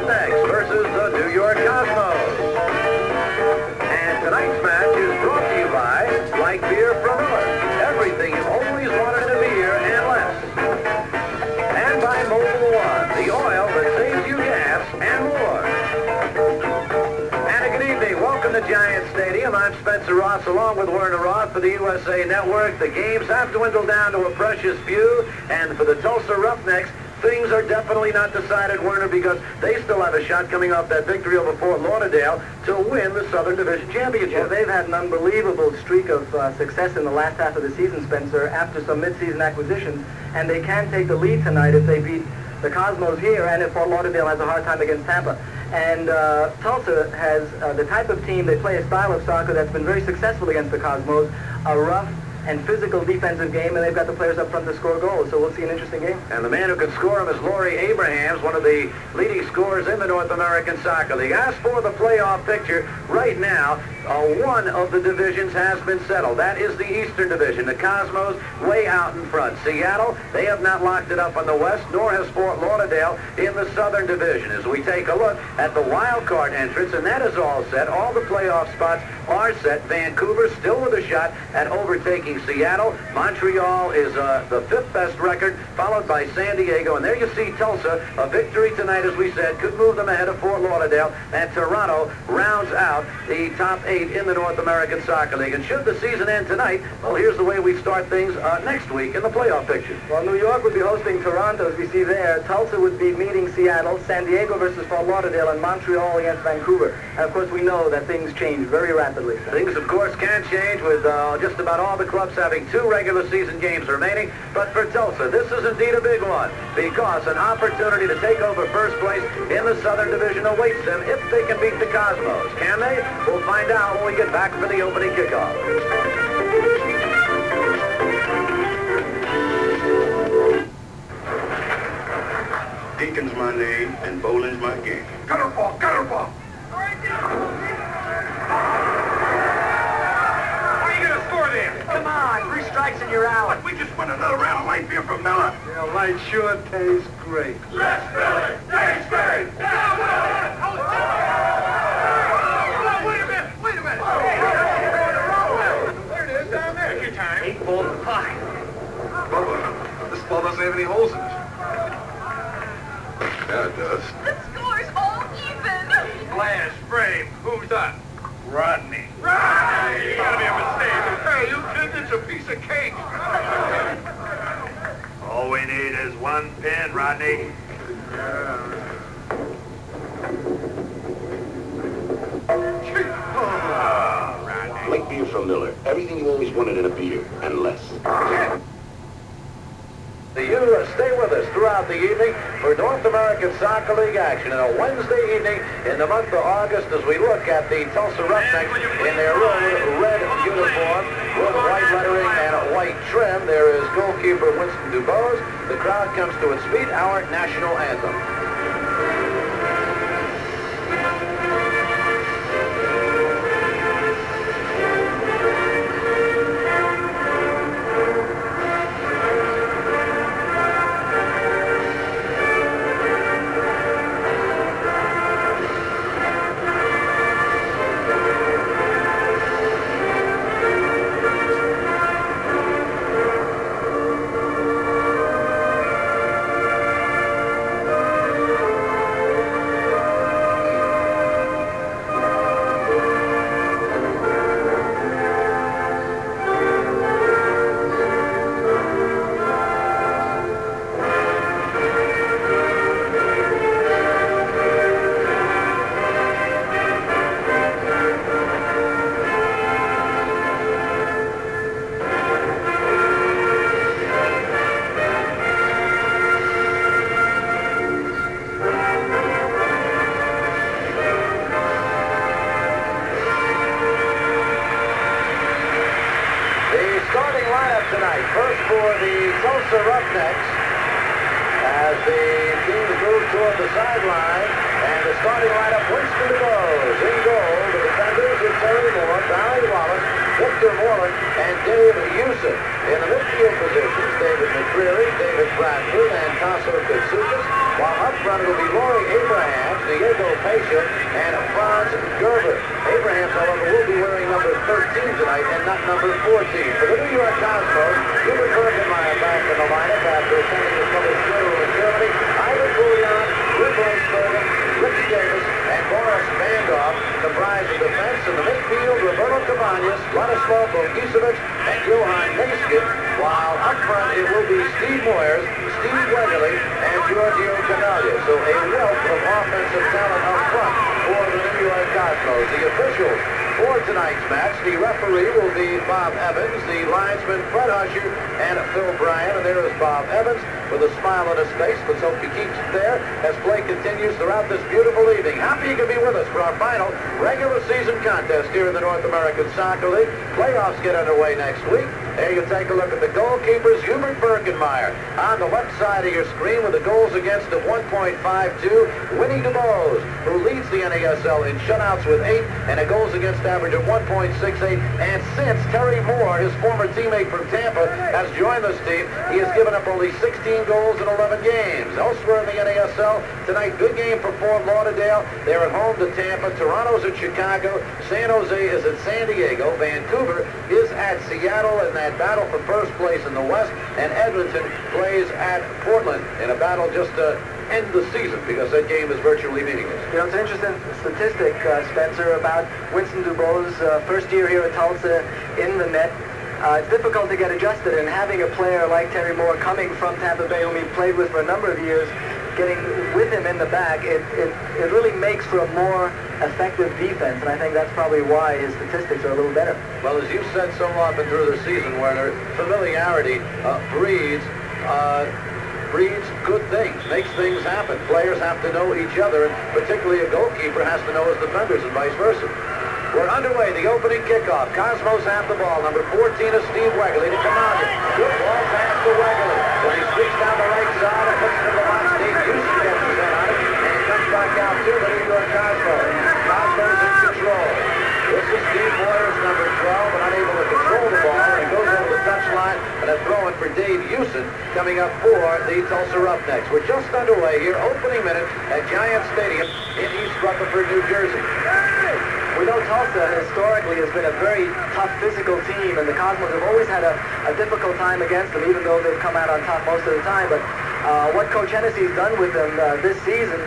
Roughnecks versus the New York Cosmos. And tonight's match is brought to you by Light Beer from Miller. Everything you've always wanted in a beer and less. And by Mobil One, the oil that saves you gas and more. And a good evening. Welcome to Giant Stadium. I'm Spencer Ross along with Werner Roth for the USA Network. The games have dwindled down to a precious few. And for the Tulsa Roughnecks, things are definitely not decided, Werner, because they still have a shot coming off that victory over Fort Lauderdale to win the Southern Division Championship. Well, they've had an unbelievable streak of success in the last half of the season, Spencer, after some mid-season acquisitions, and they can take the lead tonight if they beat the Cosmos here and if Fort Lauderdale has a hard time against Tampa. And Tulsa has the type of team, they play a style of soccer that's been very successful against the Cosmos, a rough and physical defensive game, and they've got the players up front to score goals, so we'll see an interesting game. And the man who can score them is Laurie Abrahams, one of the leading scorers in the North American Soccer League. As for the playoff picture, right now, one of the divisions has been settled. That is the Eastern Division. The Cosmos way out in front. Seattle, they have not locked it up on the West, nor has Fort Lauderdale in the Southern Division. As we take a look at the wild card entrance, and that is all set. All the playoff spots are set. Vancouver still with a shot at overtaking Seattle. Montreal is the fifth best record, followed by San Diego. And there you see Tulsa. A victory tonight, as we said, could move them ahead of Fort Lauderdale. And Toronto rounds out the top 8 in the North American Soccer League. And should the season end tonight, well, here's the way we start things next week in the playoff picture. Well, New York would be hosting Toronto, as we see there. Tulsa would be meeting Seattle, San Diego versus Fort Lauderdale, and Montreal against Vancouver. And, of course, we know that things change very rapidly. Things, of course, can change with just about all the clubs having 2 regular season games remaining. But for Tulsa, this is indeed a big one, because an opportunity to take over first place in the Southern Division awaits them if they can beat the Cosmos. Can they? We'll find out when we get back for the opening kickoff. Deacon's my name, and bowling's my game. Gutter ball, gutter ball. How are you going to score there? Come on, 3 strikes and you're out. What, we just won another round of light beer from Miller. Yeah, light sure tastes great. Yes, Billy, tastes great. Wait a minute. Hey, there it is, down there. Take your time. 8 balls to 5. Bubba, this ball doesn't have any holes in it. Yeah, it does. The score's all even. Glass frame. Who's up? Rodney. Rodney! You gotta be a mistake. Hey, you kids, it's a piece of cake. All we need is 1 pin, Rodney. Light beer from Miller. Everything you always wanted in a beer, and less. You stay with us throughout the evening for North American Soccer League action on a Wednesday evening in the month of August as we look at the Tulsa Roughnecks in their red uniform with white lettering and white trim. There is goalkeeper Winston Dubose. The crowd comes to its feet, our national anthem. Tonight, first for the Tulsa Roughnecks as the teams move toward the sideline, and the starting lineup, Winston DeBose in goal. The defenders are Terry Moore, Barry Wallace, Victor Moreland, and Dave Yusuf. In the midfield positions, David McCreary, David Bradford, and Tasso Katsoukas, while up front it'll be Laurie Abrahams, the Camacho and Franz Gerber. Abrahams, however, will be wearing number 13 tonight and not number 14. For the New York Cosmos, Hubert Bergenmeyer back in the lineup after attending his mother's funeral in Germany. Ivan Bouillon, Rick Rosebergen, Ricky Davis, and Boris Vandoff comprise the defense. In the midfield, Roberto Cabañas, Vladislav Bogicevic, and Johan Naismith, while up front it will be Steve Moyers, Steve Wegerle, and Giorgio Canaglia. So a wealth of offensive talent up front for the New York Cosmos. The officials for tonight's match, the referee will be Bob Evans, the linesman Fred Usher, and Phil Bryan. And there is Bob Evans with a smile on his face. Let's hope he keeps it there as play continues throughout this beautiful evening. Happy you can be with us for our final regular season contest here in the North American Soccer League. Playoffs get underway next week. There you take a look at the goalkeepers. Hubert Bergenmeyer on the left side of your screen with the goals against of 1.52. Winnie DeBose, who leads the NASL in shutouts with 8 and a goals against average of 1.68. And since Terry Moore, his former teammate from Tampa, has joined this team, he has given up only 16 goals in 11 games. Elsewhere in the NASL, tonight, good game for Fort Lauderdale. They're at home to Tampa. Toronto's at Chicago. San Jose is at San Diego. Vancouver is at Seattle in that battle for first place in the West. And Edmonton plays at Portland in a battle just to end the season because that game is virtually meaningless. You know, it's an interesting statistic, Spencer, about Winston DuBois' first year here at Tulsa in the net. It's difficult to get adjusted, and having a player like Terry Moore coming from Tampa Bay, whom he played with for a number of years, getting with him in the back, it really makes for a more effective defense, and I think that's probably why his statistics are a little better. Well, as you've said so often through the season, Werner, familiarity breeds good things, makes things happen. Players have to know each other, and particularly a goalkeeper has to know his defenders and vice versa. We're underway, the opening kickoff. Cosmos have the ball. Number 14 is Steve Wegerle to Canaglia. Good ball pass to Wegerle. As he streaks down the right side and puts it to the box. Steve Houston gets his head on it, and he comes back out to the New York Cosmos. Cosmos in control. This is Steve Moyers, number 12, but unable to control the ball, and it goes over the touchline, and a throw-in for Dave Houston coming up for the Tulsa Roughnecks. We're just underway here, opening minute at Giant Stadium in East Rutherford, New Jersey. We know Tulsa historically has been a very tough physical team, and the Cosmos have always had a difficult time against them, even though they've come out on top most of the time. But what Coach Hennessy's done with them this season,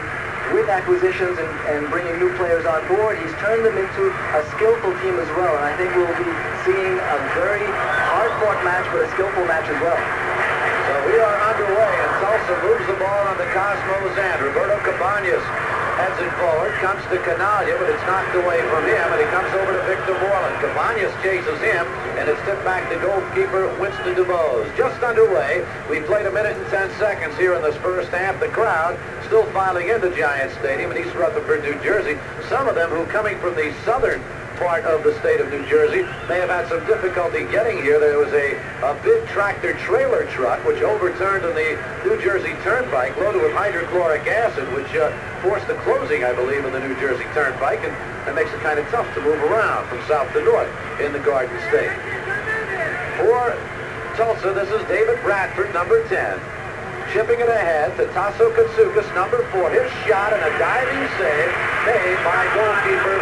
with acquisitions and bringing new players on board, he's turned them into a skillful team as well. And I think we'll be seeing a very hard-fought match, but a skillful match as well. So we are underway, and Tulsa moves the ball on the Cosmos end. Roberto Cabañas heads it forward, comes to Canaglia, but it's knocked away from him, and it comes over to Victor Moreland. Cabañas chases him, and it's tipped back to goalkeeper Winston DuBois. Just underway. We played a minute and 10 seconds here in this first half. The crowd still filing into Giant Stadium in East Rutherford, New Jersey. Some of them who coming from the southern part of the state of New Jersey may have had some difficulty getting here. There was a big tractor trailer truck which overturned on the New Jersey Turnpike loaded with hydrochloric acid, which forced the closing, I believe, of the New Jersey Turnpike, and that makes it kind of tough to move around from south to north in the Garden State. For Tulsa, this is David Bradford, number 10. Chipping it ahead to Tasso Katsoukas, number 4. His shot and a diving save made by goalkeeper